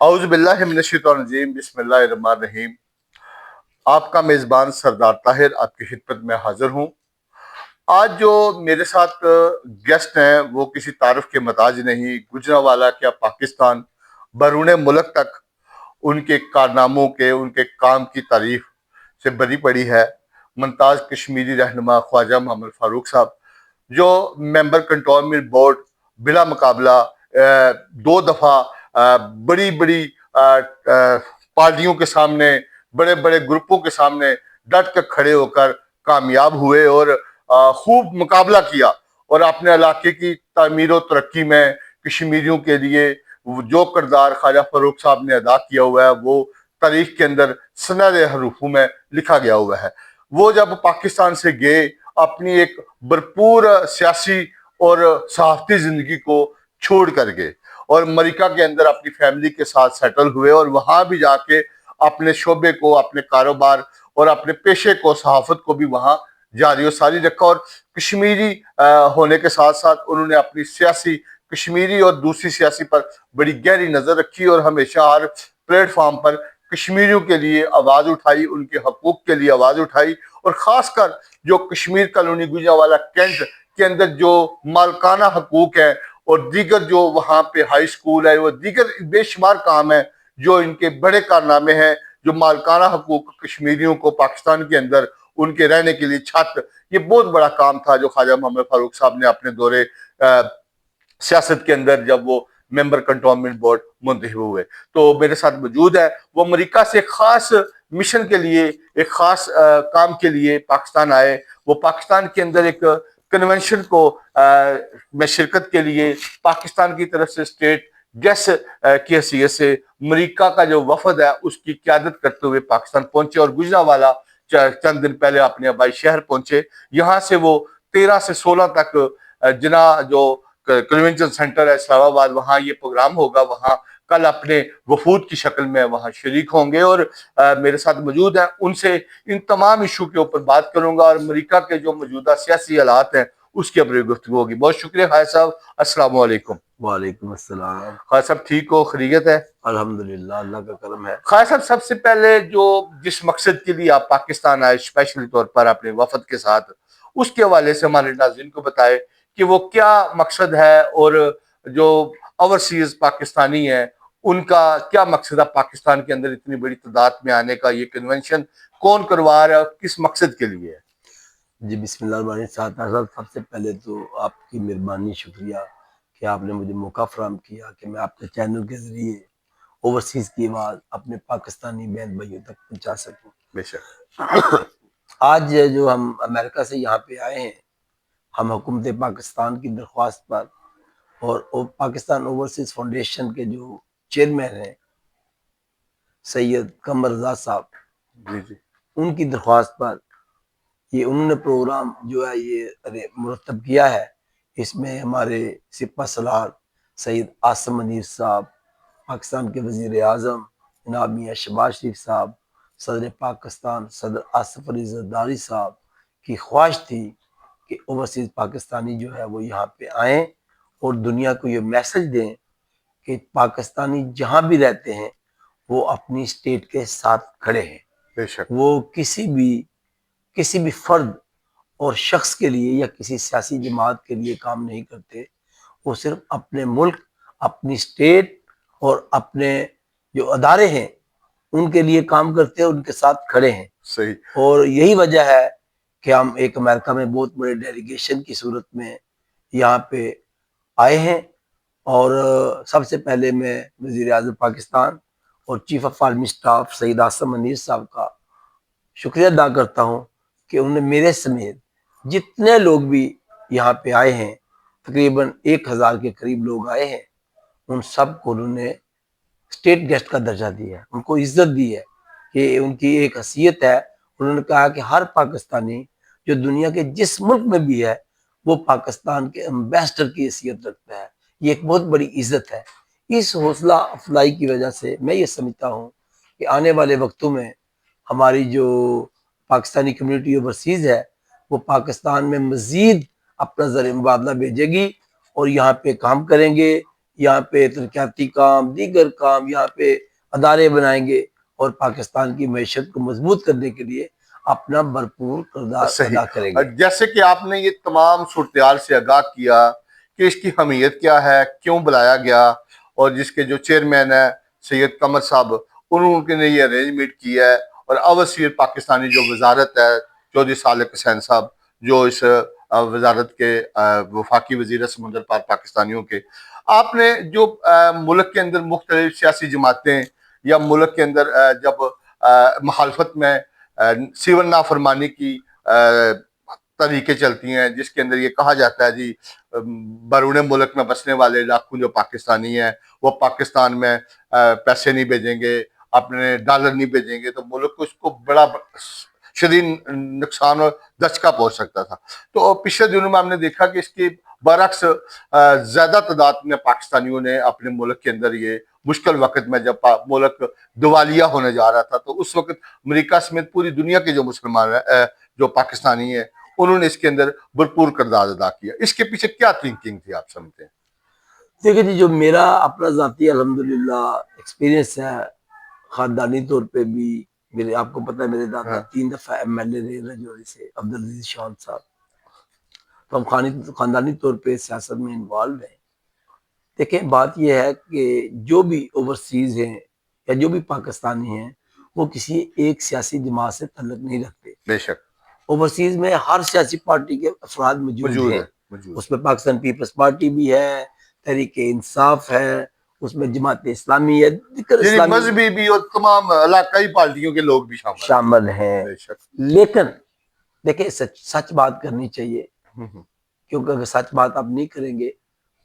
اعوذ باللہ من الشیطان الرجیم، بسم اللہ الرحمن الرحیم۔ آپ کا میزبان سردار طاہر آپ کی خدمت میں حاضر ہوں۔ آج جو میرے ساتھ گیسٹ ہیں وہ کسی تعارف کے محتاج نہیں، گجرانوالہ کیا پاکستان بیرون ملک تک ان کے کارناموں کے، ان کے کام کی تعریف سے بری پڑی ہے۔ ممتاز کشمیری رہنما خواجہ محمد فاروق صاحب، جو ممبر کنٹونمنٹ بورڈ بلا مقابلہ دو دفعہ بڑی بڑی پارٹیوں کے سامنے، بڑے بڑے گروپوں کے سامنے ڈٹ کر کھڑے ہو کر کامیاب ہوئے اور خوب مقابلہ کیا، اور اپنے علاقے کی تعمیر و ترقی میں کشمیریوں کے لیے جو کردار خواجہ فاروق صاحب نے ادا کیا ہوا ہے وہ تاریخ کے اندر سنہرے حروفوں میں لکھا گیا ہوا ہے۔ وہ جب پاکستان سے گئے، اپنی ایک بھرپور سیاسی اور صحافتی زندگی کو چھوڑ کر گئے اور امریکہ کے اندر اپنی فیملی کے ساتھ سیٹل ہوئے، اور وہاں بھی جا کے اپنے شعبے کو، اپنے کاروبار اور اپنے پیشے کو، صحافت کو بھی وہاں جاری و ساری رکھا، اور کشمیری ہونے کے ساتھ ساتھ انہوں نے اپنی سیاسی کشمیری اور دوسری سیاسی پر بڑی گہری نظر رکھی، اور ہمیشہ ہر پلیٹ فارم پر کشمیریوں کے لیے آواز اٹھائی، ان کے حقوق کے لیے آواز اٹھائی، اور خاص کر جو کشمیر کالونی گجرانوالہ کینٹ کے اندر جو مالکانہ حقوق ہیں اور دیگر جو وہاں پہ ہائی سکول ہے، وہ دیگر بے شمار کام ہیں جو ان کے بڑے کارنامے ہیں، جو مالکانہ حقوق کشمیریوں کو پاکستان کے اندر ان کے رہنے کے لیے چھت، یہ بہت بڑا کام تھا جو خواجہ محمد فاروق صاحب نے اپنے دورے سیاست کے اندر جب وہ ممبر کنٹونمنٹ بورڈ منتخب ہوئے۔ تو میرے ساتھ موجود ہے، وہ امریکہ سے خاص مشن کے لیے، ایک خاص کام کے لیے پاکستان آئے۔ وہ پاکستان کے اندر ایک کنونشن کو میں شرکت کے لیے پاکستان کی طرف سے اسٹیٹ گیسٹ کی حیثیت سے امریکہ کا جو وفد ہے اس کی قیادت کرتے ہوئے پاکستان پہنچے، اور گجرانوالہ چند دن پہلے اپنے آبائی شہر پہنچے۔ یہاں سے وہ 13 سے 16 تک جنا جو کنونشن سینٹر ہے اسلام آباد، وہاں یہ پروگرام ہوگا، وہاں کل اپنے وفود کی شکل میں وہاں شریک ہوں گے، اور میرے ساتھ موجود ہیں، ان سے ان تمام ایشو کے اوپر بات کروں گا، اور امریکہ کے جو موجودہ سیاسی حالات ہیں اس کے اوپر گفتگو ہوگی۔ بہت شکریہ خواجہ صاحب، السلام علیکم۔ وعلیکم السلام۔ خواجہ صاحب ٹھیک ہو؟ خیریت ہے؟ الحمدللہ، اللہ کا کرم ہے۔ خواجہ صاحب، سب سے پہلے جس مقصد کے لیے آپ پاکستان آئے اسپیشلی طور پر اپنے وفد کے ساتھ، اس کے حوالے سے ہمارے ناظرین کو بتائے کہ وہ کیا مقصد ہے، اور جو اوورسیز پاکستانی ہیں ان کا کیا مقصد ہے پاکستان کے اندر اتنی بڑی تعداد میں آنے کا، یہ کنونشن کون کروا رہا ہے اور کس مقصد کے لیے ہے؟ جی بسم اللہ الرحمن الرحیم۔ سب سے پہلے تو آپ کی مہربانی، شکریہ کہ آپ نے مجھے موقع فراہم کیا کہ میں آپ کے چینل کے ذریعے اوورسیز کی آواز اپنے پاکستانی بہن بھائیوں تک پہنچا سکوں۔ بے شک۔ آج جو ہم امریکہ سے یہاں پہ آئے ہیں، ہم حکومت پاکستان کی درخواست پر اور پاکستان اوورسیز فاؤنڈیشن کے جو چیئرمین ہیں سید قمر رضا صاحب، جی جی، ان کی درخواست پر یہ انہوں نے پروگرام جو ہے یہ مرتب کیا ہے۔ اس میں ہمارے سپہ سالار سید عاصم منیر صاحب، پاکستان کے وزیر اعظم جناب میاں شہباز شریف صاحب، صدر پاکستان صدر آصف علی زرداری صاحب کی خواہش تھی کہ اوورسیز پاکستانی جو ہے وہ یہاں پہ آئیں اور دنیا کو یہ میسج دیں کہ پاکستانی جہاں بھی رہتے ہیں وہ اپنی اسٹیٹ کے ساتھ کھڑے ہیں۔ بے شک۔ وہ کسی بھی فرد اور شخص کے لیے یا کسی سیاسی جماعت کے لیے کام نہیں کرتے، وہ صرف اپنے ملک، اپنی اسٹیٹ اور اپنے جو ادارے ہیں ان کے لیے کام کرتے ہیں، ان کے ساتھ کھڑے ہیں۔ صحیح۔ اور یہی وجہ ہے کہ ہم ایک امریکہ میں بہت بڑے ڈیلیگیشن کی صورت میں یہاں پہ آئے ہیں، اور سب سے پہلے میں وزیر اعظم پاکستان اور chief of army staff Syed Asim Munir صاحب کا شکریہ ادا کرتا ہوں کہ انہوں نے میرے سمیت جتنے لوگ بھی یہاں پہ آئے ہیں، تقریباً 1000 کے قریب لوگ آئے ہیں، ان سب کو انہوں نے اسٹیٹ گیسٹ کا درجہ دیا ہے، ان کو عزت دی ہے کہ ان کی ایک حیثیت ہے۔ انہوں نے کہا کہ ہر پاکستانی جو دنیا کے جس ملک میں بھی ہے وہ پاکستان کے امبیسڈر کی حیثیت رکھتا ہے، یہ ایک بہت بڑی عزت ہے۔ اس حوصلہ افزائی کی وجہ سے میں یہ سمجھتا ہوں کہ آنے والے وقتوں میں ہماری جو پاکستانی کمیونٹی اوورسیز ہے وہ پاکستان میں مزید اپنا زر مبادلہ بھیجے گی اور یہاں پہ کام کریں گے، یہاں پہ ترقیاتی کام، دیگر کام یہاں پہ ادارے بنائیں گے اور پاکستان کی معیشت کو مضبوط کرنے کے لیے اپنا بھرپور کردار صحیح. ادا کریں گے. جیسے کہ آپ نے یہ تمام صورتحال سے آگاہ کیا کہ اس کی اہمیت کیا ہے، کیوں بلایا گیا، اور جس کے جو چیئرمین ہے سید قمر صاحب، انہوں نے یہ ارینجمنٹ کی ہے، اور اوسیر پاکستانی جو وزارت ہے چودھری صالح حسین صاحب، جو اس وزارت کے وفاقی وزیر سمندر پار پاکستانیوں کے، آپ نے جو ملک کے اندر مختلف سیاسی جماعتیں یا ملک کے اندر جب مخالفت میں سیون نافرمانی کی طریقے چلتی ہیں، جس کے اندر یہ کہا جاتا ہے جی بیرون ملک میں بسنے والے لاکھوں جو پاکستانی ہیں وہ پاکستان میں پیسے نہیں بھیجیں گے، اپنے ڈالر نہیں بھیجیں گے، تو ملک کو اس کو بڑا شدید نقصان اور دھچکا پہنچ سکتا تھا. تو پچھلے دنوں میں ہم نے دیکھا کہ اس کے برعکس زیادہ تعداد میں پاکستانیوں نے اپنے ملک کے اندر یہ مشکل وقت میں جب ملک دیوالیہ ہونے جا رہا تھا، تو اس وقت امریکہ سمیت پوری دنیا کے جو مسلمان ہیں جو پاکستانی ہیں، انہوں نے اس کے اندر بھرپور کردار ادا کیا. اس کے پیچھے کیا تھنکنگ تھی آپ سمجھتے ہیں؟ دیکھیں جی، جو میرا اپنا ذاتی الحمدللہ ایکسپیرینس ہے، خاندانی طور پہ بھی میرے، آپ کو پتہ ہے میرے دادا 3 دفعہ MLA رہے رجوری سے، عبدالعزیز شان صاحب. تو ہم خاندانی طور پہ سیاست میں انوالو ہیں. دیکھیں بات یہ ہے کہ جو بھی اوورسیز ہیں یا جو بھی پاکستانی ہیں وہ کسی ایک سیاسی جماعت سے تعلق نہیں رکھتے. بے شک اوورسیز میں ہر سیاسی پارٹی کے افراد موجود ہیں. اس میں پاکستان پیپلز پارٹی بھی ہے، تحریک انصاف ہے، اس میں جماعت اسلامی ہے، یعنی مذہبی بھی اور تمام علاقائی پارٹیوں کے لوگ بھی شامل ہیں. بے شک. لیکن دیکھیں سچ بات کرنی چاہیے، کیونکہ اگر سچ بات آپ نہیں کریں گے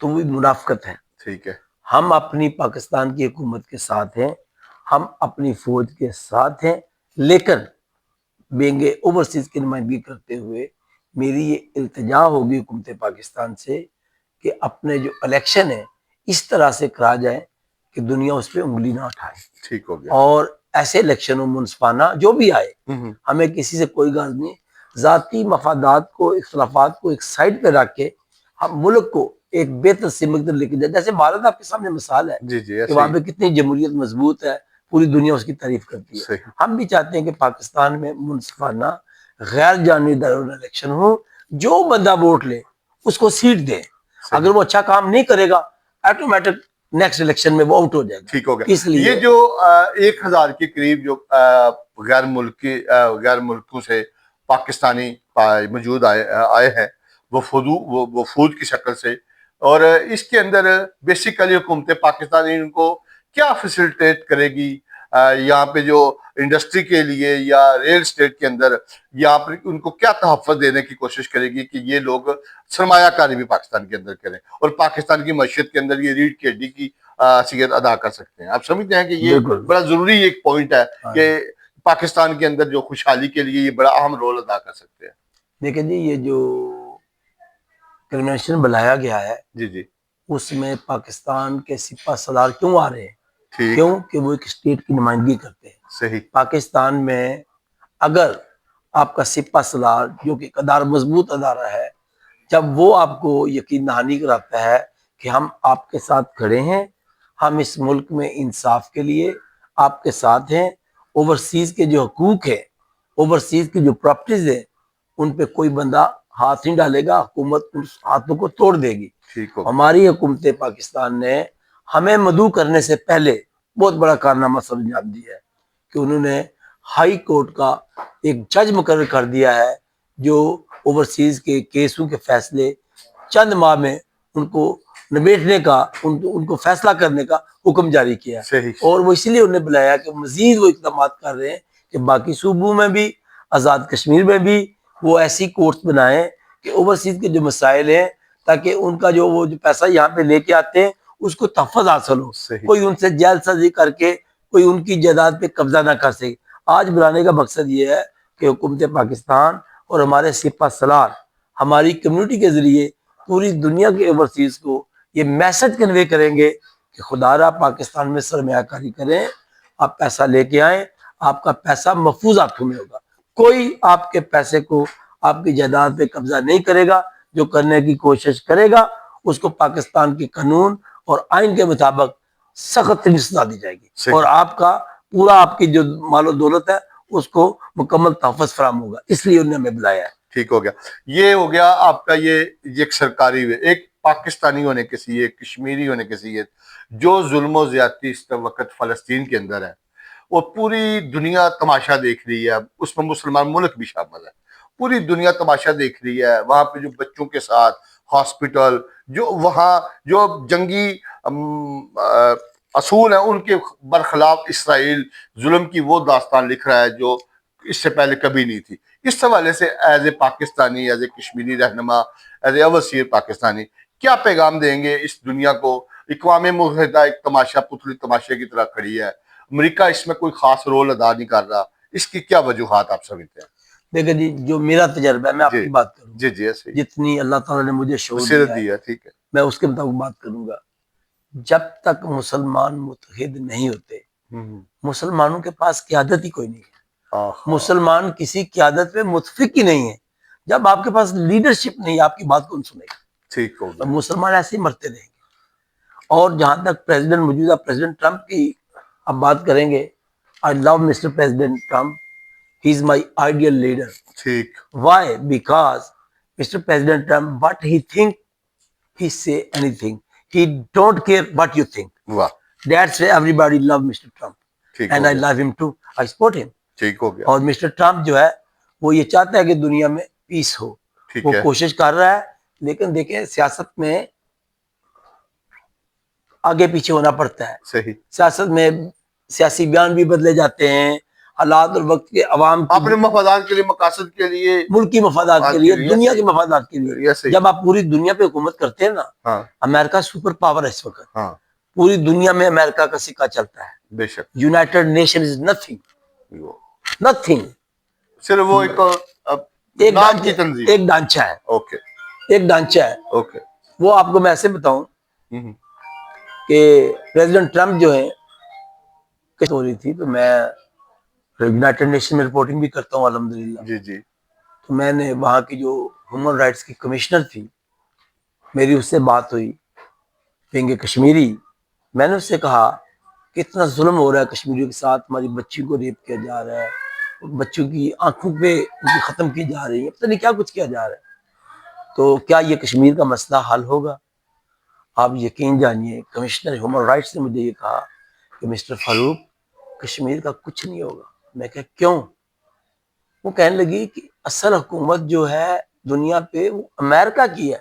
تو وہ منافقت ہے. ٹھیک ہے. ہم اپنی پاکستان کی حکومت کے ساتھ ہیں، ہم اپنی فوج کے ساتھ ہیں، لیکن بینگ اوورسیز کی نمائندگی کرتے ہوئے میری یہ التجا ہوگی حکومت پاکستان سے کہ اپنے جو الیکشن ہے اس طرح سے کرا جائے کہ دنیا اس پہ انگلی نہ اٹھائے. ٹھیک ہو گیا. اور ایسے الیکشنوں منصفانہ جو بھی آئے، ہمیں کسی سے کوئی غرض نہیں، ذاتی مفادات کو، اختلافات کو ایک سائڈ پہ رکھ کے ہم ملک کو ایک بہتر سمت لے کے جائے. جیسے بھارت آپ کے سامنے مثال ہے کہ وہاں پہ کتنی جمہوریت مضبوط ہے، پوری دنیا اس کی تعریف کرتی ہے. ہم بھی چاہتے ہیں کہ پاکستان میں منصفانہ غیر جانبدارانہ الیکشن ہو، جو بندہ ووٹ لے اس کو سیٹ دیں. اگر وہ اچھا کام نہیں کرے گا آٹومیٹک نیکسٹ الیکشن میں وہ آؤٹ ہو جائے گا. ٹھیک ہو گیا. اس لیے یہ جو 1000 کے قریب جو غیر ملکوں سے پاکستانی موجود آئے ہیں وہ فوج کی شکل سے، اور اس کے اندر بیسیکلی حکومت پاکستانی ان کو کیا فیسلٹیٹ کرے گی یہاں پہ جو انڈسٹری کے لیے یا ریل اسٹیٹ کے اندر، یہاں پر ان کو کیا تحفظ دینے کی کوشش کرے گی کہ یہ لوگ سرمایہ کاری بھی پاکستان کے اندر کریں اور پاکستان کی معیشت کے اندر یہ ریڑھ کی ہڈی کی حیثیت ادا کر سکتے ہیں؟ آپ سمجھتے ہیں کہ یہ بڑا ضروری ایک پوائنٹ ہے کہ پاکستان کے اندر جو خوشحالی کے لیے یہ بڑا اہم رول ادا کر سکتے ہیں؟ دیکھیں جی، یہ جو کنونشن بلایا گیا ہے جی اس میں پاکستان کے سپہ سالار کیوں آ رہے ہیں؟ ٹھیک. کیوں کہ وہ ایک اسٹیٹ کی نمائندگی کرتے ہیں. صحیح. پاکستان میں اگر آپ کا سپہ سالار جو کہ مضبوط ادارہ ہے، جب وہ آپ کو یقین دہانی کراتا ہے کہ ہم آپ کے ساتھ کھڑے ہیں، ہم اس ملک میں انصاف کے لیے آپ کے ساتھ ہیں، اوورسیز کے جو حقوق ہیں، اوورسیز کی جو پراپرٹیز ہیں، ان پہ کوئی بندہ ہاتھ نہیں ڈالے گا، حکومت ان ہاتھوں کو توڑ دے گی. ہماری حکومت پاکستان نے ہمیں مدعو کرنے سے پہلے بہت بڑا کارنامہ سر انجام دیا ہے کہ انہوں نے ہائی کورٹ کا ایک جج مقرر کر دیا ہے جو اوورسیز کے کیسوں کے فیصلے چند ماہ میں ان کو نبیٹنے کا، ان کو فیصلہ کرنے کا حکم جاری کیا ہے. اور وہ اسی لیے انہیں بلایا کہ مزید وہ اقدامات کر رہے ہیں کہ باقی صوبوں میں بھی، آزاد کشمیر میں بھی وہ ایسی کورٹس بنائیں کہ اوورسیز کے جو مسائل ہیں تاکہ ان کا وہ جو پیسہ یہاں پہ لے کے آتے ہیں اس کو تحفظ حاصل ہو. کوئی ان سے جیل سازی کر کے کوئی ان کی جائیداد پہ قبضہ نہ کر سکے. آج بلانے کا مقصد یہ ہے کہ حکومت پاکستان اور ہمارے سپہ سالار ہماری کمیونٹی کے ذریعے پوری دنیا کے اوورسیز کو یہ میسج کنوے کریں گے کہ خدا را پاکستان میں سرمایہ کاری کریں، آپ پیسہ لے کے آئیں، آپ کا پیسہ محفوظ ہاتھوں میں ہوگا، کوئی آپ کے پیسے کو، آپ کی جائیداد پہ قبضہ نہیں کرے گا. جو کرنے کی کوشش کرے گا اس کو پاکستان کے قانون اور آئین کے مطابق سخت ترین سزا دی جائے گی صحیح۔ اور آپ کا پورا آپ کی جو مال و دولت ہے اس کو مکمل تحفظ فراہم ہوگا، اس لیے انہوں نے ہمیں بلایا ہے۔ ٹھیک ہو گیا، یہ ہو گیا آپ کا یہ ایک سرکاری وے، ایک پاکستانی ہونے کے سی، ایک کشمیری ہونے کے سی، جو ظلم و زیادتی اس وقت فلسطین کے اندر ہے وہ پوری دنیا تماشا دیکھ رہی ہے، اس میں مسلمان ملک بھی شامل ہے، پوری دنیا تماشا دیکھ رہی ہے۔ وہاں پہ جو بچوں کے ساتھ ہاسپٹل، جو وہاں جو جنگی اصول ہیں ان کے برخلاف اسرائیل ظلم کی وہ داستان لکھ رہا ہے جو اس سے پہلے کبھی نہیں تھی۔ اس حوالے سے as a Pakistani, as a Kashmiri رہنما، ایز اے اوورسیئر پاکستانی، کیا پیغام دیں گے اس دنیا کو؟ اقوام متحدہ ایک تماشا، پتلی تماشے کی طرح کھڑی ہے، امریکہ اس میں کوئی خاص رول ادا نہیں کر رہا، اس کی کیا وجوہات آپ سمجھتے ہیں؟ دیکھیں جی، جو میرا تجربہ ہے میں آپ جی کی بات کروں، جی جی ایسے ہی جتنی اللہ تعالیٰ نے مجھے شعور بصیرت دیا ہے دی ہے، ٹھیک ہے۔ میں اس کے مطابق بات کروں گا۔ جب تک مسلمان متحد نہیں ہوتے، مسلمانوں کے پاس قیادت ہی کوئی نہیں ہے، مسلمان کسی قیادت پہ متفق ہی نہیں ہے۔ جب آپ کے پاس لیڈرشپ نہیں ہے، آپ کی بات کون سنے گا؟ ٹھیک ہو اور گیا، مسلمان ایسے ہی مرتے رہیں گے۔ اور جہاں تک موجودہ پریزیڈنٹ ٹرمپ کی اب بات کریں گے، I love Mr. President Trump. He is my ideal leader. ٹھیک، Why? Because Mr. President Trump, what he think, he say anything. He don't care what you think. واہ، That's why everybody love Mr. Trump. ٹھیک And who I گیا، love him too. I support him. ٹھیک ہو گیا، اور mister Trump جو ہے وہ یہ چاہتا ہے کہ دنیا میں پیس ہو، ٹھیک وہ ہے، کوشش کر رہا ہے، لیکن دیکھیں سیاست میں آگے پیچھے ہونا پڑتا ہے۔ صحیح۔ سیاست میں سیاسی بیان بھی بدلے جاتے ہیں، حالات اور وقت کے عوام کی اپنے مفادات کے لیے، مقاصد کے لیے، ملکی مفادات کے لیے، دنیا کے مفادات کے لیے۔ ایسے ہی، جب آپ پوری دنیا پہ حکومت کرتے ہیں نا، ہاں امریکہ سپر پاور ہے اس وقت، ہاں، پوری دنیا میں امریکہ کا سکہ چلتا ہے۔ بے شک، یونائٹڈ نیشن از نتھنگ، صرف وہ ایک نام کی تنظیم، ایک ڈھانچہ ہے، اوکے ایک ڈھانچہ ہے۔ اوکے، وہ آپ کو میں ایسے بتاؤں کہ پریزیڈنٹ ٹرمپ جو ہے ہو رہی تھی، تو میں یونائٹڈ نیشن میں رپورٹنگ بھی کرتا ہوں الحمدللہ، جی جی، تو میں نے وہاں کی جو ہیومن رائٹس کی کمشنر تھی، میری اس سے بات ہوئی، بینگ کشمیری، میں نے اس سے کہا کہ اتنا ظلم ہو رہا ہے کشمیریوں کے ساتھ، ہماری بچی کو ریپ کیا جا رہا ہے، بچوں کی آنکھوں پہ ان کی ختم کی جا رہی ہے، پتہ نہیں کیا کچھ کیا جا رہا ہے، تو کیا یہ کشمیر کا مسئلہ حل ہوگا؟ آپ یقین جانیے کمشنر ہیومن رائٹس نے مجھے یہ کہا کہ مسٹر فاروق، کشمیر کا کچھ نہیں ہوگا۔ میں کہا کیوں؟ وہ کہنے لگی کہ اصل حکومت جو ہے دنیا پہ وہ امریکہ کی ہے،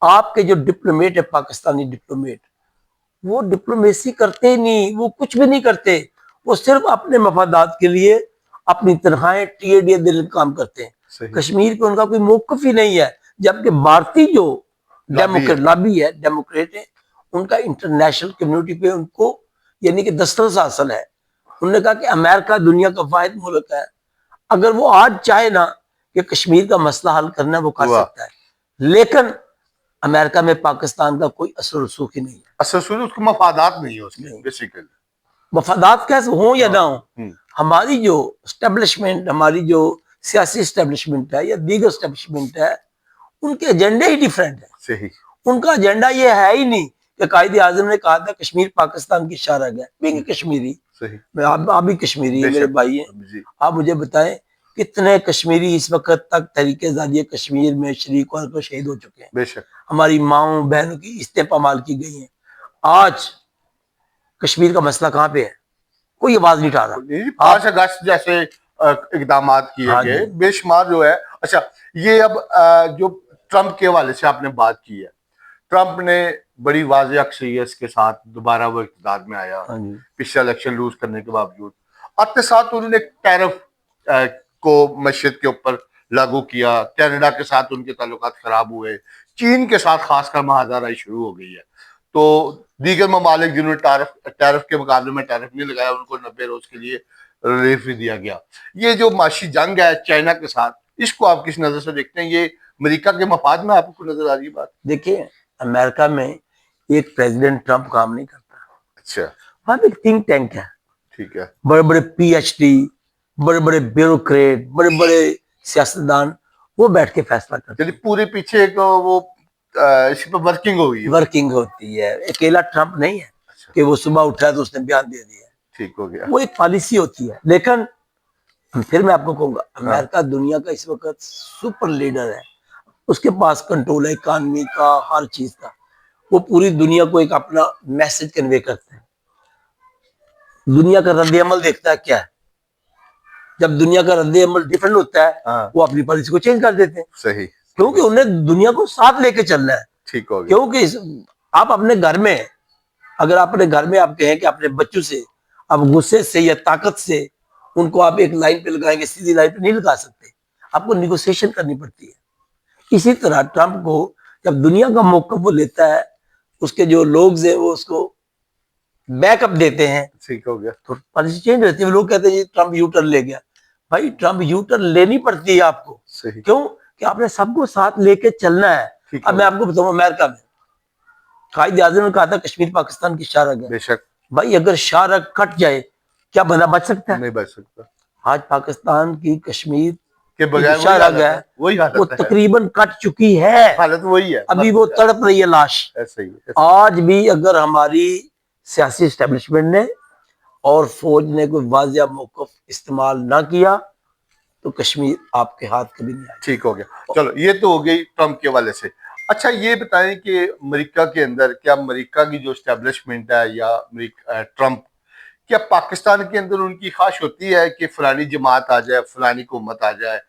آپ کے جو ڈپلومیٹ ہے، پاکستانی ڈپلومیٹ، وہ ڈپلومیسی کرتے نہیں، وہ کچھ بھی نہیں کرتے، وہ صرف اپنے مفادات کے لیے اپنی تنخواہیں ٹیے دل کام کرتے ہیں۔ صحیح، کشمیر پہ ان کا کوئی موقف ہی نہیں ہے، جبکہ بھارتی جو لابی ہے، ڈیموکریٹ ہے، ان کا انٹرنیشنل کمیونٹی پہ ان کو یعنی کہ دسترس حاصل ہے۔ انہوں نے کہا کہ امریکہ دنیا کا واحد ملک ہے، اگر وہ آج چاہے نا کہ کشمیر کا مسئلہ حل کرنا، وہ کر سکتا ہے، لیکن امریکہ میں پاکستان کا کوئی اثر رسوخ ہی نہیں ہے۔ اصل سن اس کو مفادات نہیں ہے اس کے بیسیکلی، مفادات کیسے ہوں یا نہ ہوں، ہماری جو اسٹیبلشمنٹ، ہماری جو سیاسی اسٹیبلشمنٹ ہے یا دیگر اسٹیبلشمنٹ ہے، ان کے ایجنڈے ہی ڈیفرنٹ ہیں۔ صحیح، ان کا ایجنڈا یہ ہے ہی نہیں کہ قائد اعظم نے کہا تھا کشمیر پاکستان کی شارہ ہے، میں کشمیری، صحیح، میں آپ بھی کشمیری ہیں، بے میرے شک، بھائی ہیں، جی، آپ مجھے بتائیں کتنے کشمیری اس وقت تک تحریک آزادی کشمیر میں شریک ہو کر شہید ہو چکے ہیں، بے شک، ہماری ماؤں بہنوں کی عزتیں پامال کی گئی ہیں۔ آج کشمیر کا مسئلہ کہاں پہ ہے؟ کوئی آواز نہیں اٹھا رہا۔ 5 اگست جیسے اقدامات کیے ہاں گئے جی، بے شمار جو ہے۔ اچھا، یہ اب جو ٹرمپ کے حوالے سے آپ نے بات کی ہے، ٹرمپ نے بڑی واضح اکثریت کے ساتھ دوبارہ وہ اقتدار میں آیا، ہاں جی، پچھلا الیکشن لوز کرنے کے باوجود، آتے ساتھ انہوں نے ٹیرف کو معیشت کے اوپر لاگو کیا، کینیڈا کے ساتھ ان کے تعلقات خراب ہوئے، چین کے ساتھ خاص کر مہاجرائی شروع ہو گئی ہے، تو دیگر ممالک جنہوں نے ٹیرف کے مقابلے میں ٹیرف نہیں لگایا، ان کو 90 روز کے لیے ریلیف بھی دیا گیا۔ یہ جو معاشی جنگ ہے چائنا کے ساتھ، اس کو آپ کس نظر سے دیکھتے ہیں؟ یہ امریکہ کے مفاد میں آپ کو نظر آ رہی ہے بات؟ دیکھیے امریکہ میں ایک پریزیڈنٹ ٹرمپ کام نہیں کرتا، اچھا، وہاں پہ ایک تھنک ٹینک ہے، ٹھیک ہے، بڑے بڑے پی ایچ ڈی، بڑے بڑے بیوروکریٹ، بڑے بڑے سیاستدان، وہ بیٹھ کے فیصلہ کرتے یعنی ہیں۔ پورے پیچھے ایک وہ اس پر ورکنگ ہوگی. ورکنگ ہوتی ہے. اکیلا ٹرمپ نہیں ہے کہ وہ صبح اٹھا تو اس نے بیان دے دیا. ٹھیک ہو گیا. وہ ایک پالیسی ہوتی ہے. لیکن پھر میں آپ کو کہوں گا امریکہ دنیا کا اس وقت سپر لیڈر ہے. اس کے پاس کنٹرول ہے اکانومی کا, ہر چیز کا. وہ پوری دنیا کو ایک اپنا میسج کنوے کرتے ہیں. دنیا کا رد عمل دیکھتا ہے کیا ہے. جب دنیا کا رد عمل ڈفرنٹ ہوتا ہے وہ اپنی پالیسی کو چینج کر دیتے ہیں. صحیح. کیونکہ انہیں دنیا کو ساتھ لے کے چلنا ہے. ٹھیک ہو گیا. کیونکہ آپ اپنے گھر میں, اگر آپ اپنے گھر میں آپ کہیں کہ اپنے بچوں سے آپ غصے سے یا طاقت سے ان کو آپ ایک لائن پہ لگائیں گے, سیدھی لائن پہ نہیں لگا سکتے. آپ کو نیگوسیشن کرنی پڑتی ہے. اسی طرح ٹرمپ کو جب دنیا کا موقف وہ لیتا ہے, اس کے جو لوگ ہیں وہ اس کو بیک اپ دیتے ہیں, ٹھیک ہو گیا. تو پالیسی چینج ہوتی ہے. لوگ کہتے ہیں ٹرمپ یو ٹرن لے گیا. بھائی ٹرمپ یو ٹرن لینی پڑتی ہے آپ کو. صحیح. کیوں کہ آپ نے سب کو ساتھ لے کے چلنا ہے. اب میں آپ کو بتاؤں, امریکہ میں قائد اعظم نے کہا تھا کشمیر پاکستان کی شاہ رگ ہے. بے شک. بھائی اگر شاہ رگ کٹ جائے کیا بندہ بچ سکتا ہے؟ نہیں بچ سکتا. آج پاکستان کی کشمیر کے بغیر شاہ رگ ہے وہی وہ حالت ہے. تقریباً کٹ چکی ہے. حالت وہی ہے. ابھی وہ تڑپ رہی ہے لاش. ایسے ہی. آج بھی اگر ہماری سیاسی اسٹیبلشمنٹ نے اور فوج نے کوئی واضح موقف استعمال نہ کیا تو کشمیر آپ کے ہاتھ کبھی نہیں آئے. ٹھیک ہو گیا. چلو یہ تو ہو گئی ٹرمپ کے حوالے سے. اچھا یہ بتائیں کہ امریکہ کے اندر کیا امریکہ کی جو اسٹیبلشمنٹ ہے یا ٹرمپ, کیا پاکستان کے اندر ان کی خواہش ہوتی ہے کہ فلانی جماعت آ جائے, فلانی حکومت آ جائے,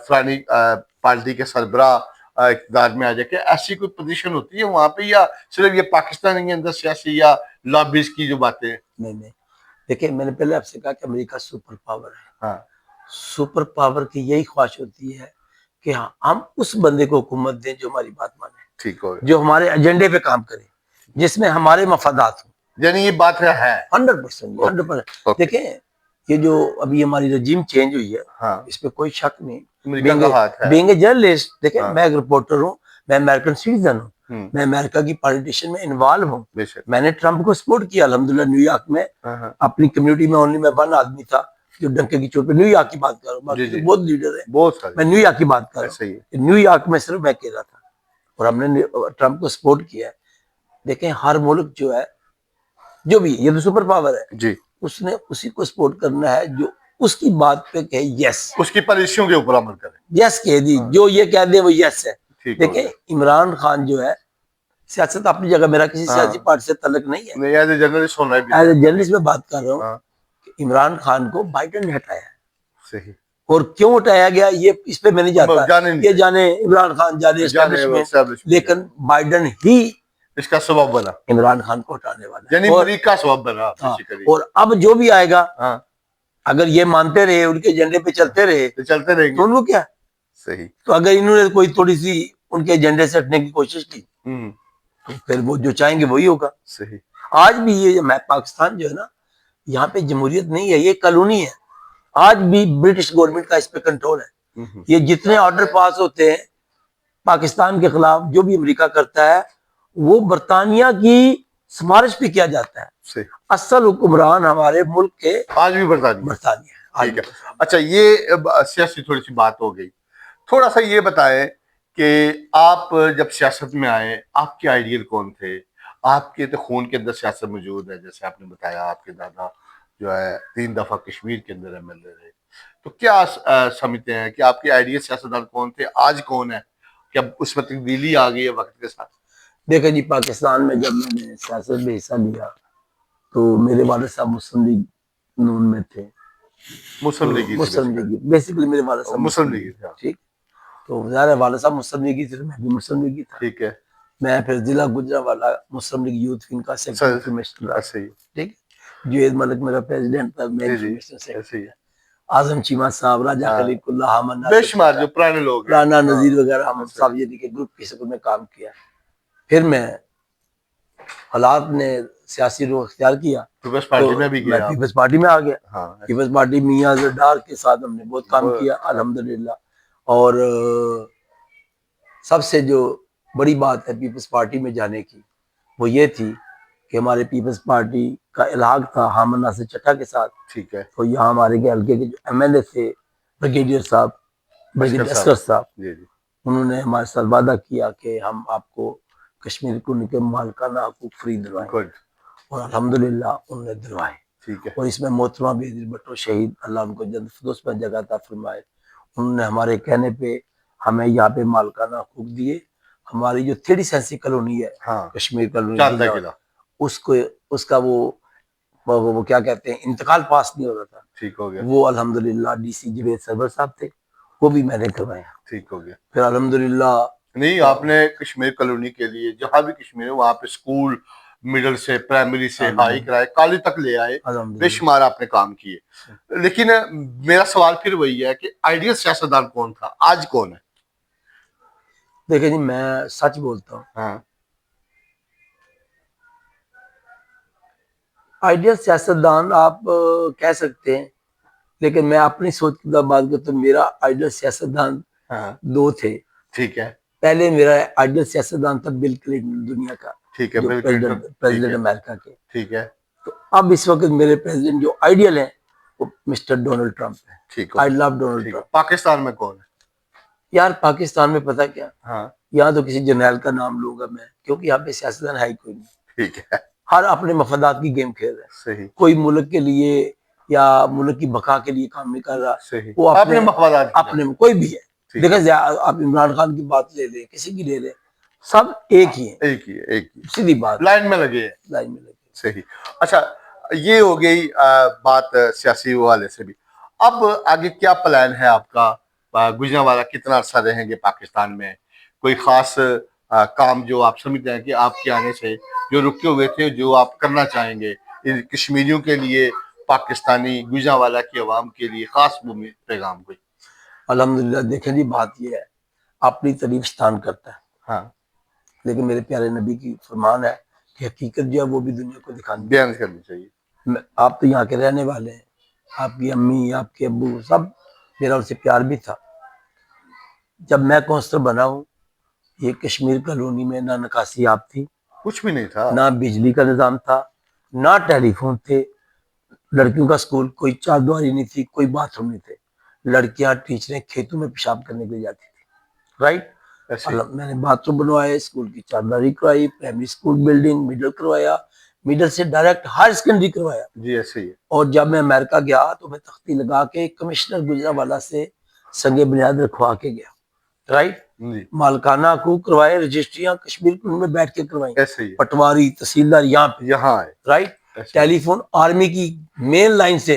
فلانی پارٹی کے سربراہ اقتدار میں آ جائے, کہ ایسی کوئی پوزیشن ہوتی ہے وہاں پہ, یا صرف یہ پاکستان کے اندر سیاسی یا لابیز کی جو باتیں ہیں؟ نہیں دیکھیں, میں نے پہلے آپ سے کہا کہ امریکہ سپر پاور ہے. ہاں. سپر پاور کی یہی خواہش ہوتی ہے کہ ہم اس بندے کو حکومت دیں جو ہماری بات مانے, ٹھیک ہو گیا. جو ہمارے ایجنڈے پہ کام کرے, جس میں ہمارے مفادات ہوں. یعنی یہ بات ہے 100%. دیکھیں یہ جو ابھی ہماری رجیم چینج ہوئی ہے, ہاں, اس پہ کوئی شک نہیں. امریکہ کا ہاتھ ہے. بینگ اے جرنلسٹ, دیکھیں ہاں. میں ایک رپورٹر ہوں, میں امریکن سٹیزن ہوں, ہوں. میں امریکہ کی پالیٹیشن میں انوالو ہوں. بے شک. میں نے ٹرمپ کو سپورٹ کیا الحمدللہ. نیو یارک میں ہاں. اپنی کمیونٹی میں اونلی میں ون آدمی تھا جو ڈنکے کی چوٹ پہ, نیو یارک کی بات کر رہا ہوں, باقی بہت لیڈر ہیں, بہت سارے. میں نیو یارک کی بات کر رہا صحیح. ہوں. نیو یارک میں صرف میں اکیلا تھا اور ہم نے ٹرمپ کو سپورٹ کیا ہے. دیکھیں ہر ملک جو ہے جو بھی, یہ تو سپر پاور ہے جی, اس نے اسی کو سپورٹ کرنا ہے جو اس کی بات پہ کہے یس, اس کی پالیسیوں کے اوپر عمل کریں. یس کہہ دی, جو یہ کہہ دے وہ یس ہے. دیکھیں دیکھیں عمران خان جو ہے, سیاست اپنی جگہ, میرا کسی سیاسی پارٹی سے تعلق نہیں ہے, نہیں ایز اے جرنلسٹ ہونا بھی, ایز اے جرنلسٹ میں بات کر رہا ہوں ہاں. کہ عمران خان کو بائیڈن نے ہٹایا ہے. صحیح. اور کیوں ہٹایا گیا یہ اس پہ میں نہیں جاتا, یہ جانے عمران خان جانے اسٹیبلشمنٹ, لیکن بائیڈن ہی اس کا سبب بنا, عمران خان کو ہٹانے والا, یعنی امریکہ کا سبب بنا. اور اب جو بھی آئے گا اگر یہ مانتے رہے, ان کے ایجنڈے پہ چلتے رہے تو چلتے رہیں گے. تو ان کو کیا. صحیح. تو اگر انہوں نے کوئی تھوڑی سی ان کے ایجنڈے سے ہٹنے کی کوشش کی تو پھر وہ جو چاہیں گے وہی ہوگا. صحیح. آج بھی یہ پاکستان جو ہے نا, یہاں پہ جمہوریت نہیں ہے, یہ کالونی ہے. آج بھی برٹش گورنمنٹ کا اس پہ کنٹرول ہے. یہ جتنے آرڈر پاس ہوتے ہیں پاکستان کے خلاف, جو بھی امریکہ کرتا ہے, وہ برطانیہ کی سفارش پہ کیا جاتا ہے. صحیح. اصل حکمران ہمارے ملک کے آج بھی برطانیہ ہے. ٹھیک ہے. اچھا یہ سیاسی تھوڑی سی بات ہو گئی, تھوڑا سا یہ بتائیں کہ آپ جب سیاست میں آئے آپ کے آئیڈیل کون تھے؟ آپ کے تو خون کے اندر سیاست موجود ہے, جیسے آپ نے بتایا آپ کے دادا جو ہے 3 دفعہ کشمیر کے اندر MLA رہے, تو کیا سمجھتے ہیں کہ آپ کے آئیڈیل سیاستدان کون تھے, آج کون ہے, کیا اس میں تبدیلی آ گئی ہے وقت کے ساتھ؟ دیکھیں جی, پاکستان میں جب میں نے سیاست میں حصہ لیا تو میرے والد صاحب مسلم لیگ نون میں تھے. مسلم لیگی بیسیکلی میرے والد صاحب مسلم لیگی تھے. ٹھیک, تو ظاہر والد صاحب مسلم لیگی تھے تو میں بھی مسلم لیگی تھا. ٹھیک ہے. میں پھر ضلع گجرانوالہ مسلم لیگ یوتھ ونگ کا سیکرٹری رہا. ٹھیک, جوید ملک میرا پریزیڈنٹ تھا, میں انفارمیشن سیکرٹری. اعظم چیمہ صاحب, راجہ خلیق اللہ, حامد بے شمار جو پرانے لوگ, رانا نذیر وغیرہ, ہم صاحب یہ کے گروپ کی شکل میں کام کیا. پھر میں حالات نے سیاسی رخ اختیار کیا, پیپلز پارٹی میں بھی گیا, پیپلز پارٹی میں آ گیا. پیپلز پارٹی میاں زردار کے ساتھ ہم نے بہت کام کیا الحمدللہ. اور سب سے جو بڑی بات ہے پیپلز پارٹی میں جانے کی وہ یہ تھی کہ ہمارے پیپلز پارٹی کا الحاق تھا حامد ناصر چٹھا کے ساتھ. ٹھیک ہے. تو یہاں ہمارے کے حلقے کے جو MLA تھے بریگیڈیئر صاحب, بریگیڈیئر اسکر صاحب, انہوں نے ہمارے ساتھ وعدہ کیا کہ ہم آپ کو کشمیر کلونی کے مالکانہ حقوق فری دلوائیں گے، گڈ، اور الحمدللہ انہوں نے دلوائے۔ ٹھیک ہے، اور اس میں محترمہ بےنظیر بھٹو شہید، اللہ ان کو جنت الفردوس میں جگہ عطا فرمائے، انہوں نے ہمارے کہنے پہ ہمیں یہاں پہ مالکانہ حقوق دیے۔ ہماری جو 3 سینسی کالونی ہے ہاں، کشمیر کالونی چاندہ قلعہ، اس کو، اس کا وہ کیا کہتے ہیں انتقال پاس نہیں ہو رہا تھا، ٹھیک ہو گیا، وہ الحمدللہ ڈی سی جوید سرور صاحب تھے، وہ بھی میں نے کروایا۔ ٹھیک ہو گیا۔ پھر الحمدللہ نہیں، آپ نے کشمیر کالونی کے لیے جہاں بھی کشمیر ہے وہاں پہ اسکول، مڈل سے پرائمری سے ہائی کرائے، کالج تک لے آئے، بے الحمدللہ شمار آپ نے کام کیے۔ لیکن میرا سوال پھر وہی ہے کہ آئیڈیل سیاستدان کون تھا، آج کون ہے؟ دیکھیں جی، میں سچ بولتا ہوں، ہاں، آئیڈیل سیاستدان آپ کہہ سکتے ہیں، لیکن میں اپنی سوچ کی بات کرتا ہوں، میرا آئیڈیل سیاستدان ہاں، 2 تھے۔ ٹھیک ہے، پہلے میرا آئیڈیل سیاستدان تھا بل کلنٹن، دنیا کا ٹھیک ہے، جو بل کلنٹن، ٹھیک پریزیڈنٹ ہے، امریکہ کے۔ ٹھیک ہے، تو اب اس وقت میرے پریزیڈنٹ جو آئیڈیل ہیں وہ مسٹر ڈونلڈ ٹرمپ ہے۔ ٹھیک ہو آئی گیا، لو ڈونلڈ ٹھیک ہے۔ ٹرمپ۔ پاکستان میں کون ہے؟ یار پاکستان میں پتہ کیا، ہاں، یہاں تو کسی جرنیل کا نام لوں گا میں، کیونکہ یہاں پہ سیاستدان ہے ہی کوئی نہیں، ٹھیک ہے، ہر اپنے مفادات کی گیم کھیل رہا ہے، صحیح، کوئی ملک کے لیے یا ملک کی بقا کے لیے کام نہیں کر رہا، صحیح، وہ اپنے مفادات کی اپنے کوئی بھی ہے۔ ٹھیک دیکھیں آپ عمران خان کی بات لے لیں، کسی کی لے لیں، سب ایک ہی ہیں، ایک ہی ہے، ایک ہی سیدھی بات، لائن میں لگے ہیں، لائن میں لگے۔ صحیح۔ اچھا، یہ ہو گئی بات سیاسی حوالے سے بھی۔ اب آگے کیا پلان ہے آپ کا؟ گجرانوالہ کتنا عرصہ رہیں گے پاکستان میں؟ کوئی خاص کام جو آپ سمجھتے ہیں کہ آپ کے آنے سے جو رکے ہوئے تھے، جو آپ کرنا چاہیں گے ان کشمیریوں کے لیے، پاکستانی گجرانوالہ کی عوام کے لیے خاص پیغام کوئی؟ الحمدللہ دیکھیں جی، بات یہ ہے، اپنی تعریف شیطان کرتا ہے، ہاں، لیکن میرے پیارے نبی کی فرمان ہے کہ حقیقت جو ہے وہ بھی دنیا کو دکھانی ہے۔ بیان کرنی چاہیے۔ آپ تو یہاں کے رہنے والے ہیں، آپ کی امی، آپ کے ابو، سب، میرا ان سے پیار بھی تھا۔ جب میں کونسلر بنا ہوں، یہ کشمیر کالونی میں نہ نکاسی آب تھی، کچھ بھی نہیں تھا، نہ بجلی کا نظام تھا، نہ ٹیلی فون تھے، لڑکیوں کا اسکول کوئی چاردواری نہیں تھی، کوئی باتھ روم نہیں تھے، لڑکیاں ٹیچریں کھیتوں میں پیشاب کرنے کے لیے جاتی تھی، رائٹ؟ ایسے ہی، میں نے باتھ روم بنوائے، اسکول کی چاردواری کروائی، پرائمری اسکول بلڈنگ، مڈل کروایا، مڈل سے ڈائریکٹ ہائر سیکنڈری کروایا۔ جی ایسے ہی ہے، اور جب میں امریکہ گیا تو میں تختی لگا کے کمشنر گجرانوالہ سے سنگ بنیاد رکھوا کے گیا، رائٹ؟ جی مالکانہ حقوق کروائے، رجسٹریاں کشمیر میں بیٹھ کے کروائیں، ایسے ہی ہے، پٹواری تحصیلدار یہاں پہ، یہاں ہے، رائٹ؟ ایسے ہی، ٹیلی فون آرمی کی مین لائن سے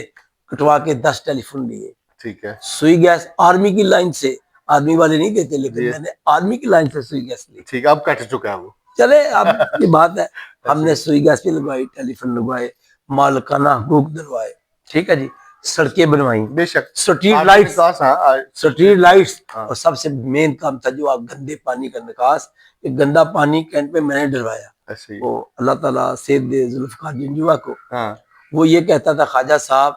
کٹوا کے 10 ٹیلی فون لیے، ٹھیک ہے، سوئی گیس آرمی کی لائن سے، آرمی والے نہیں دیتے لیکن جی، میں نے آرمی کی لائن سے سوئی گیس لی۔ ٹھیک ہے، اب کٹ چکا ہے وہ، چلے اب یہ بات ہے، ہم ایسے نے ہی، سوئی گیس بھی لگوائی، ٹیلی فون لگوائے، مالکانہ حقوق دلوائے، ٹھیک ہے جی، سڑکیں بنوائیں، بے شک، سٹریٹ پانی لائٹس، نکاس، ہاں، سٹریٹ لائٹس، ہاں، اور سب سے مین کام تھا جو آپ گندے پانی کا نکاس، یہ گندا پانی کینٹ پہ میں نے ڈلوایا۔ ایسے ہی، وہ اللہ تعالیٰ سیب دے ذوالفقار جنجوا کو، ہاں، وہ یہ کہتا تھا خواجہ صاحب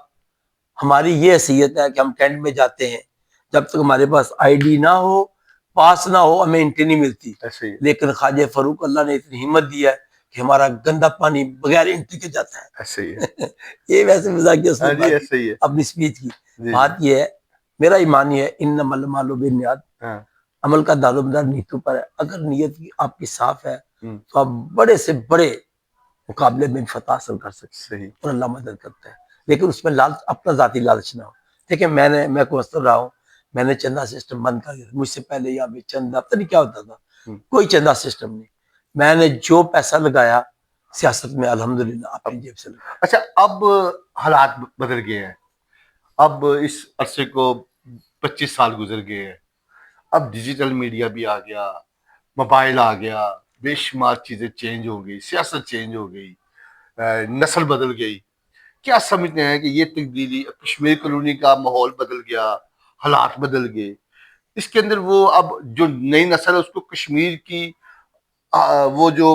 ہماری یہ حیثیت ہے کہ ہم کینٹ میں جاتے ہیں، جب تک ہمارے پاس آئی ڈی نہ ہو، پاس نہ ہو، ہمیں انٹری نہیں ملتی، ایسے ہی، لیکن خواجہ فاروق اللہ نے اتنی ہمت دی ہے کہ ہمارا گندا پانی بغیر انٹری کے جاتا ایسے ہی ہے، ہے۔ یہ ویسے مزاقیہ ہاں اسلوب جی، بات ایسے ہی ہے، اپنی سپیچ کی جی، بات یہ ہے، میرا ایمان یہ ہے انما المعل بالنیات، ہاں، عمل کا دار و مدار نیتوں پر ہے، اگر نیت کی آپ کی صاف ہے ہوں، تو آپ بڑے سے بڑے مقابلے میں فتح حاصل کر سکتے ہیں صحیح، اور اللہ مدد کرتا ہے، لیکن اس میں لالچ، اپنا ذاتی لالچ نہ ہو۔ دیکھیں میں کونسلر رہا ہوں، میں نے چندہ سسٹم بند کر دیا، مجھ سے پہلے یہاں پہ چندہ پتہ نہیں کیا ہوتا تھا، ہوں، کوئی چندہ سسٹم نہیں، میں نے جو پیسہ لگایا سیاست میں الحمدللہ اپنی جیب سے لگایا۔ اچھا، اب حالات بدل گئے ہیں، اب اس عرصے کو 25 سال گزر گئے ہیں، اب ڈیجیٹل میڈیا بھی آ گیا، موبائل آ گیا، بے شمار چیزیں چینج ہو گئی، سیاست چینج ہو گئی، نسل بدل گئی۔ کیا سمجھتے ہیں کہ یہ تبدیلی، کشمیر کالونی کا ماحول بدل گیا، حالات بدل گئے، اس کے اندر وہ اب جو نئی نسل ہے اس کو کشمیر کی وہ جو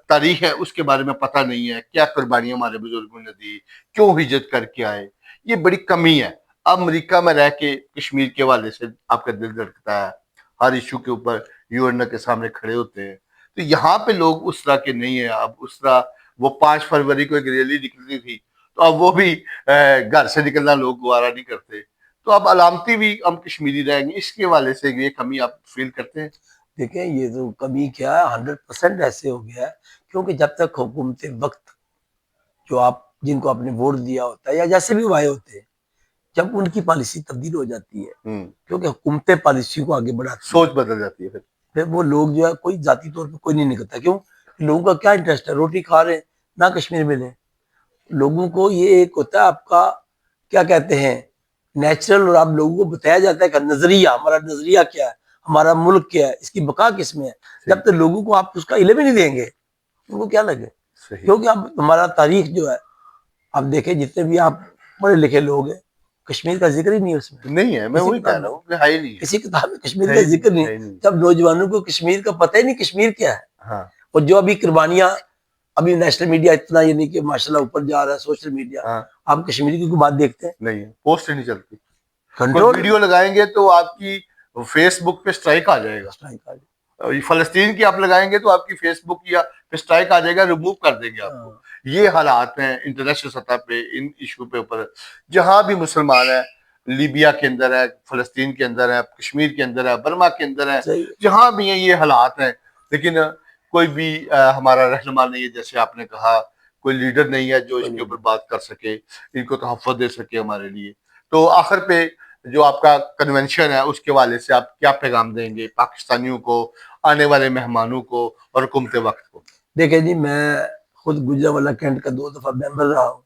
تاریخ ہے اس کے بارے میں پتہ نہیں ہے، کیا قربانیاں ہمارے بزرگوں نے دی، کیوں ہجرت کر کے آئے، یہ بڑی کمی ہے۔ اب امریکہ میں رہ کے کشمیر کے حوالے سے آپ کا دل دھڑکتا ہے، ہر ایشو کے اوپر یو این او کے سامنے کھڑے ہوتے ہیں، تو یہاں پہ لوگ اس طرح کے نہیں ہیں۔ اب اس طرح وہ 5 فروری کو ایک ریلی نکلتی تھی تو اب وہ بھی گھر سے نکلنا لوگ گوارا نہیں کرتے، تو اب علامتی بھی ہم کشمیری رہیں گے، اس کے حوالے سے یہ کمی آپ فیل کرتے ہیں؟ دیکھیں یہ تو کمی کیا ہے، 100% ایسے ہو گیا ہے، کیونکہ جب تک حکومت وقت جو آپ جن کو آپ نے ووٹ دیا ہوتا ہے یا جیسے بھی وہ آئے ہوتے ہیں، جب ان کی پالیسی تبدیل ہو جاتی ہے، کیونکہ حکومتیں پالیسی کو آگے بڑھاتی ہیں، سوچ بدل جاتی ہے پھر وہ لوگ جو ہے کوئی ذاتی طور پہ کوئی نہیں نکلتا، کیوں؟ لوگوں کا کیا انٹرسٹ ہے، روٹی کھا رہے ہیں نہ کشمیر میں لیں، لوگوں کو یہ ایک ہوتا ہے آپ کا کیا کہتے ہیں نیچرل، اور آپ لوگوں کو بتایا جاتا ہے کہ نظریہ، ہمارا نظریہ کیا ہے، ہمارا ملک کیا ہے، اس کی بقا کس میں ہے، جب تک لوگوں کو آپ اس کا علم ہی نہیں دیں گے ان کو کیا لگے؟ صحیح. کیونکہ اب ہمارا تاریخ جو ہے، آپ دیکھیں جتنے بھی آپ پڑھے لکھے لوگ ہیں، کشمیر کا ذکر ہی نہیں ہے اس میں، نہیں ہے، میں کسی وہی کتاب کہہ رہا ہوں کہ ہے ہی نہیں ہے. کسی کتاب میں کشمیر ہے کا ہی نہیں، ذکر نہیں، ہے ہی نہیں. جب نوجوانوں کو کشمیر کا پتہ ہی نہیں کشمیر کیا ہے، ہاں اور جو ابھی قربانیاں، ابھی نیشنل میڈیا اتنا یعنی کہ ماشاءاللہ اوپر جا رہا ہے، سوشل میڈیا، ہاں آپ کشمیری کی کوئی بات دیکھتے ہیں؟ نہیں ہے، پوسٹ ہی نہیں چلتی. کوئی کنٹرول ویڈیو لگائیں گے تو آپ کی فیس بک پہ سٹرائک آ جائے گا. فلسطین کی آپ لگائیں گے تو آپ کی فیس بک یا پہ سٹرائک آ جائے گا، ریموو کر دیں گے آپ کو. یہ حالات ہیں انٹرنیشنل سطح پہ ان ایشو پہ اوپر. جہاں بھی مسلمان ہیں، لیبیا کے اندر ہے، فلسطین کے اندر ہے، کشمیر کے اندر ہے، برما کے اندر ہے، جہاں بھی ہیں یہ حالات ہیں. لیکن کوئی بھی ہمارا رہنما نہیں ہے، جیسے آپ نے کہا کوئی لیڈر نہیں ہے جو اس کے اوپر بات کر سکے، ان کو تحفظ دے سکے ہمارے لیے. تو آخر پہ جو آپ کا کنونشن ہے اس کے حوالے سے آپ کیا پیغام دیں گے پاکستانیوں کو، آنے والے مہمانوں کو اور حکومت وقت کو؟ دیکھیں جی، میں خود گجرانوالہ کینٹ کا 2 دفعہ ممبر رہا ہوں،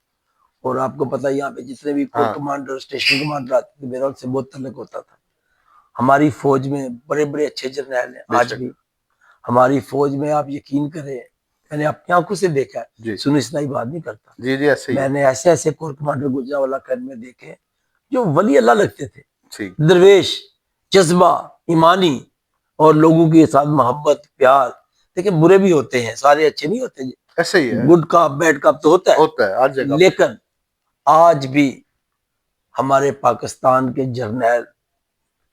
اور آپ کو پتہ ہے یہاں پہ جتنے بھی کور کمانڈر، اسٹیشن کمانڈر آتے تھے، میرا ان سے بہت تعلق ہوتا تھا. ہماری فوج میں بڑے بڑے اچھے جرنیل ہیں آج بھی. ہماری فوج میں آپ یقین کریں، میں نے اپنی آنکھوں سے دیکھا ہے، سنو اسلائی بات نہیں کرتا، جی جی ایسے ہی میں نے ایسے ایسے کور کمانڈر گجرانوالہ کینٹ میں دیکھے جو ولی اللہ لگتے تھے، ٹھیک. درویش، جذبہ ایمانی، اور لوگوں کے ساتھ محبت پیار. دیکھیں برے بھی ہوتے ہیں، سارے اچھے نہیں ہوتے، ایسے ہی ہے، گڈ کاپ بیڈ کاپ تو ہوتا ہوتا ہے ہر جگہ ہے، پہ. لیکن آج بھی ہمارے پاکستان کے جرنیل،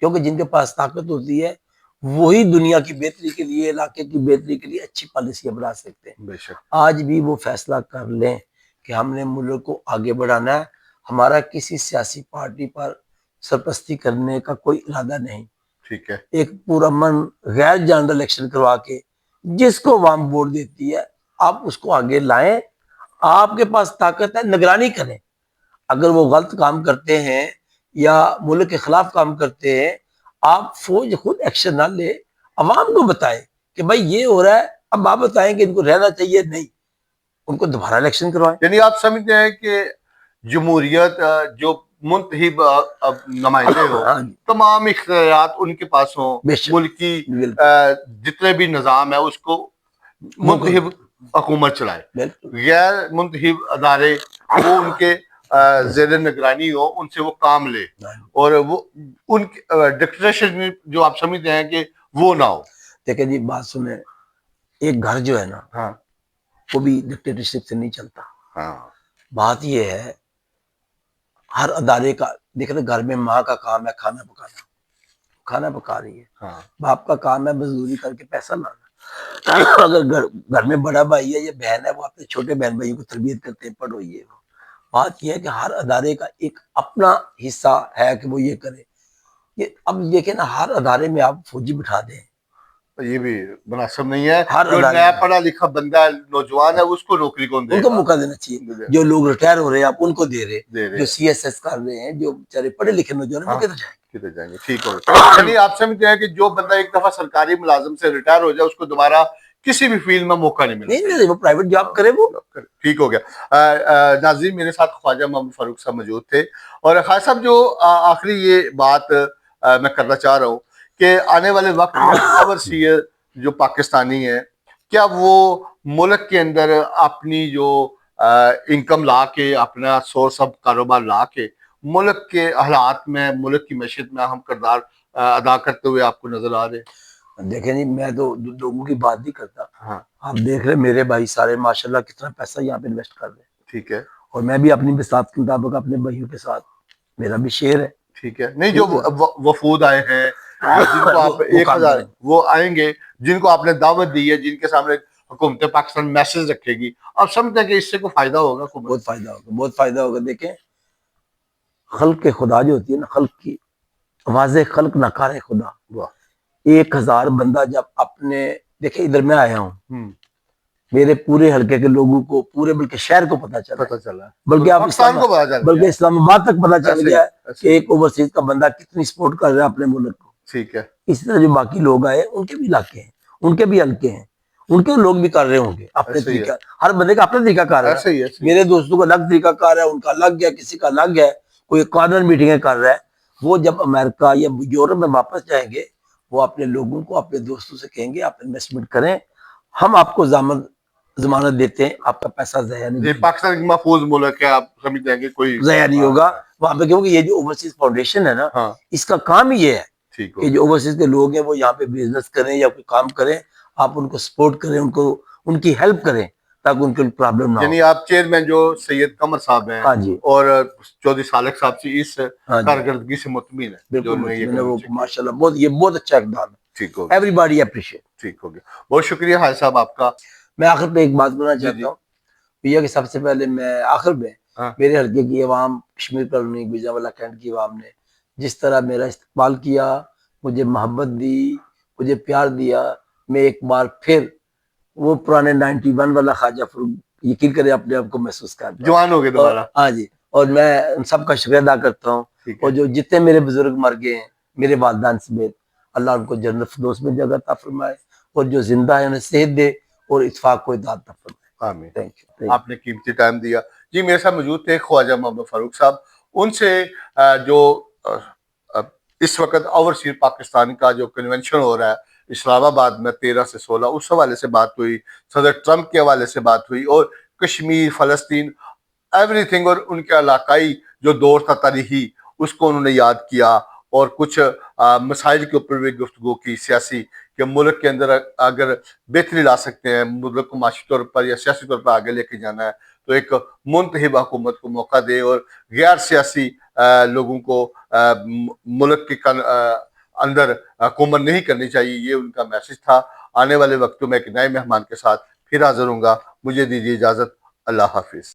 کیونکہ جن کے پاس طاقت ہوتی ہے وہی دنیا کی بہتری کے لیے، علاقے کی بہتری کے لیے اچھی پالیسیاں بنا سکتے ہیں. بے شک. آج بھی وہ فیصلہ کر لیں کہ ہم نے ملک کو آگے بڑھانا ہے، ہمارا کسی سیاسی پارٹی پر سرپرستی کرنے کا کوئی ارادہ نہیں. ٹھیک ہے. ایک پورا من غیر جانب الیکشن کروا کے جس کو عوام ووٹ دیتی ہے آپ اس کو آگے لائیں. آپ کے پاس طاقت ہے، نگرانی کریں. اگر وہ غلط کام کرتے ہیں یا ملک کے خلاف کام کرتے ہیں، آپ فوج خود ایکشن نہ لے، عوام کو بتائیں کہ بھائی یہ ہو رہا ہے، اب آپ بتائیں کہ ان کو رہنا چاہیے نہیں، ان کو دوبارہ الیکشن کروائیں. یعنی آپ سمجھتے ہیں کہ جمہوریت جو منتخب نمائندے ہو، تمام اختیارات ان کے پاس ہوں، ملکی جتنے بھی نظام ہے اس کو منتخب حکومت چلائے، غیر منتخب ادارے وہ ان کے زیر نگرانی ہو، ان سے وہ کام لے، اور وہ ان ڈکٹیٹرشپ جو آپ سمجھتے ہیں کہ وہ نہ ہو. دیکھیں جی بات سنیں، ایک گھر جو ہے نا وہ بھی ڈکٹیٹرشپ سے نہیں چلتا. بات یہ ہے ہر ادارے کا، دیکھیں گھر میں ماں کا کام ہے کھانا پکانا، کھانا پکا رہی ہے، باپ کا کام ہے مزدوری کر کے پیسہ لانا. اگر گھر میں بڑا بھائی ہے یا بہن ہے، وہ اپنے چھوٹے بہن بھائیوں کو تربیت کرتے ہیں، پڑھو یہ. بات یہ ہے کہ ہر ادارے کا ایک اپنا حصہ ہے کہ وہ یہ کرے. یہ اب دیکھیں نا، ہر ادارے میں آپ فوجی بٹھا دیں، یہ بھی مناسب نہیں ہے. جو نیا پڑھا لکھا بندہ ہے، نوجوان ہے، اس کو نوکری کون دے گا؟ ان کو موقع دینا چاہیے. جو لوگ ریٹائر ہو رہے ہیں آپ ان کو دے رہے، جو سی ایس ایس کر رہے ہیں، جو بیچارے پڑھے لکھے نوجوان وہ کدھر جائیں گے؟ ٹھیک ہوگا. یعنی آپ سمجھتے ہیں کہ جو بندہ ایک دفعہ سرکاری ملازم سے ریٹائر ہو جائے اس کو دوبارہ کسی بھی فیلڈ میں موقع نہیں ملتا. نہیں، وہ پرائیویٹ جاب کرے. وہ ٹھیک ہو گیا. ناظرین، میرے ساتھ خواجہ محمد فاروق صاحب موجود تھے، اور خواجہ صاحب جو آخری یہ بات میں کرنا چاہ رہا ہوں کہ آنے والے وقت میں اوورسیئر جو پاکستانی ہے، کیا وہ ملک کے اندر اپنی جو انکم لا کے، اپنا سورس آف کاروبار لا کے ملک کے حالات میں، ملک کی معیشت میں اہم کردار ادا کرتے ہوئے آپ کو نظر آ رہے ہیں؟ دیکھیں جی، میں تو لوگوں کی بات نہیں کرتا. آپ دیکھ رہے میرے بھائی سارے ماشاءاللہ کتنا پیسہ یہاں پہ انویسٹ کر رہے ہیں. ٹھیک ہے. اور میں بھی اپنی بساط کے مطابق اپنے بھائیوں کے ساتھ، میرا بھی شیئر ہے. ٹھیک ہے. نہیں، جو وفود آئے ہیں جن کو آپ 1000 وہ آئیں گے، جن کو آپ نے دعوت دی ہے، جن کے سامنے حکومت پاکستان میسج رکھے گی، آپ سمجھتے ہیں کہ اس سے کوئی فائدہ ہوگا؟ بہت فائدہ ہوگا، بہت فائدہ ہوگا. دیکھیں خلق خدا جو ہوتی ہے نا، خلق کی واضح خلق ناکار خدا، واہ 1000 بندہ جب اپنے دیکھیں ادھر میں آیا ہوں، ہم، میرے پورے حلقے کے لوگوں کو، پورے بلکہ شہر کو پتہ چلا، پتہ چلا بلکہ آپ پاکستان کو پتا چل بلکہ گیا اسلام آباد تک پتہ چل ایسے ہی گیا ہے ایسے کہ ہی ایک اوورسیز کا بندہ کتنی سپورٹ کر رہا ہے اپنے ملک کو۔ ٹھیک ہے اسی طرح جو باقی لوگ آئے ان کے بھی علاقے ہیں، ان کے بھی حلقے ہیں، ان کے لوگ بھی کر رہے ہوں گے اپنے ایسے ہی ہے طریقہ، ہر بندے کا اپنا طریقہ کار ہے نا۔ ایسے ہی ایسے ہی میرے دوستوں کا الگ طریقہ کار ہے، ان کا الگ ہے، کسی کا الگ ہے، کوئی کارنر میٹنگیں کر رہا ہے۔ وہ جب امریکہ یا یورپ میں واپس جائیں گے، وہ اپنے لوگوں کو، اپنے دوستوں سے کہیں گے آپ انویسٹمنٹ کریں، ہم آپ کو ضمانت دیتے ہیں، آپ کا پیسہ ضائع نہیں یہ جائے گا، پاکستان ایک محفوظ ملک ہے، آپ سمجھتے ہیں کہ کوئی ضائع نہیں ہوگا وہاں پہ، کیونکہ یہ جو اوورسیز فاؤنڈیشن ہے نا، ہاں اس کا کام ہی یہ ہے ٹھیک کہ ہو جو اوورسیز کے لوگ ہیں وہ یہاں پہ بزنس کریں یا کوئی کام کریں، آپ ان کو سپورٹ کریں، ان کو ان کی ہیلپ کریں تاکہ ان کو پرابلم نہ ہو۔ یعنی آپ چیئرمین جو سید قمر صاحب ہیں ہاں جی، اور چودھری صالح صاحب سے اس ہاں جی، کارکردگی سے مطمئن ہے جو بالکل انہوں نے یہ مطمئن ہے، قدم وہ چکی ہے۔ ماشاء اللہ یہ بہت اچھا اقدام ہے، ٹھیک ہو گیا ایوری باڈی اپریشیٹ۔ ٹھیک ہو گیا، بہت شکریہ حاج صاحب آپ کا۔ میں آخر پہ ایک بات بولنا جی چاہتا جی ہوں، یہ کہ سب سے پہلے میں آخر میں ہاں میرے حلقے کی عوام، کشمیر کالونی گجرانوالہ کینٹ کی عوام نے جس طرح میرا استقبال کیا، مجھے محبت دی، مجھے پیار دیا، میں ایک بار پھر وہ پرانے 91 والا خواجہ فروغ یقین کرے اپنے آپ کو محسوس کرتا ہوں۔ جوان ہو گئے اور دوبارہ ہاں جی، اور میں ان سب کا شکریہ ادا کرتا ہوں، ٹھیک اور ہے جو جتنے میرے بزرگ مر گئے ہیں میرے والدین سمیت، اللہ ان کو جنت فردوس میں جگہ عطا فرمائے، اور جو زندہ ہے انہیں صحت دے اور اتفاق کو اتحاد عطا فرمائے۔ آمین۔ Thank you. آپ نے قیمتی ٹائم دیا جی۔ میرے ساتھ موجود تھے خواجہ محمد فاروق صاحب، ان سے جو اس وقت اوورسیز پاکستان کا جو کنونشن ہو رہا ہے اسلام آباد میں 13 سے 16، اس حوالے سے بات ہوئی، صدر ٹرمپ کے حوالے سے بات ہوئی، اور کشمیر، فلسطین، ایوری تھنگ، اور ان کے علاقائی جو دور تھا تاریخی اس کو انہوں نے یاد کیا، اور کچھ مسائل کے اوپر بھی گفتگو کی سیاسی، کہ ملک کے اندر اگر بہتری لا سکتے ہیں، ملک کو معاشی طور پر یا سیاسی طور پر آگے لے کے جانا ہے تو ایک منتخب حکومت کو موقع دے، اور غیر سیاسی لوگوں کو ملک کے اندر حکومت نہیں کرنی چاہیے، یہ ان کا میسج تھا۔ آنے والے وقتوں میں ایک نئے مہمان کے ساتھ پھر حاضر ہوں گا، مجھے دیجیے اجازت، اللہ حافظ۔